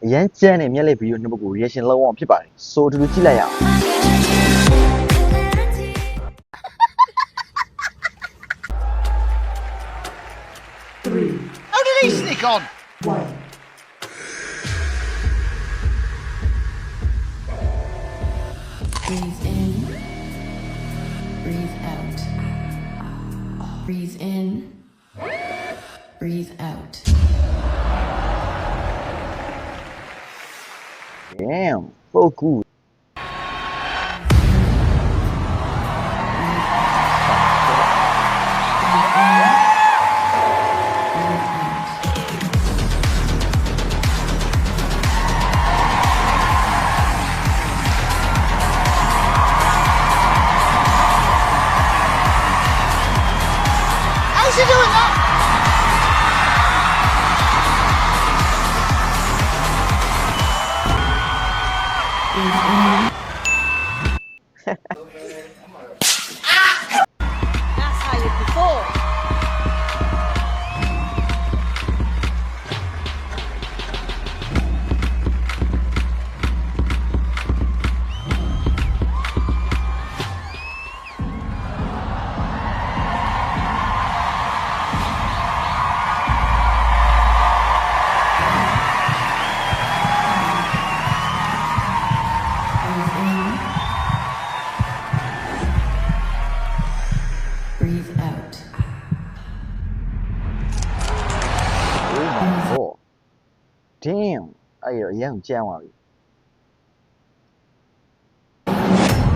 အရန်ကျန်းနေမျက်လေးဗီဒီယိုနှစ်ပုဒ်ကို reaction လောက်အောင်ဖြစ်ပါတယ်ဆိုတူတူကြည့်လိုက်ရအောင် How did he sneak on? Breathe in, breathe out. Breathe in, breathe out. damn so cool How's he doing that? That's how you perform. Breathe out. oh my god damn အဲ့ရအရန်ကျန်းသွားပြီ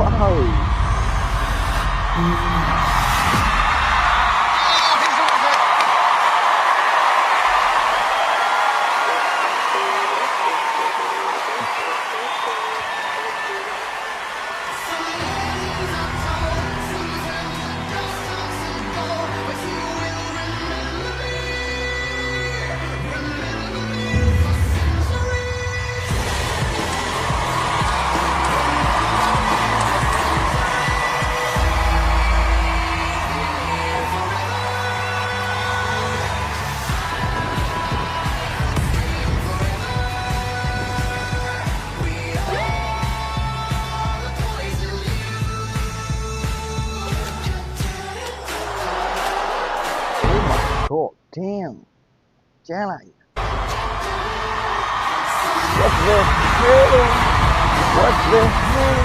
wow god damn ကျန်းလိုက် what the hell what the hell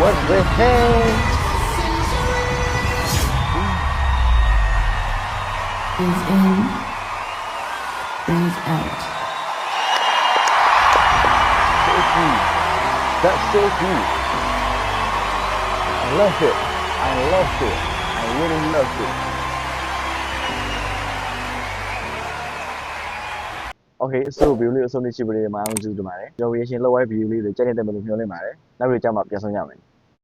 what the hell Breathe in, breathe out. so cool that's so cool I love it I love it I really love it okay so ဗီဒီယိုလေးအဆုံးထိကြည့်ပေးတဲ့မှာကျေးဇူးတင်ပါတယ်ကျွန်တော် reaction လောက်ဝိုင်းဗီဒီယိုလေးတွေကြိုက်နေတဲ့မလို့မျှော်လင့်ပါတယ်နောက်ပြီးကြမှာပြန်ဆောင်ကြမယ်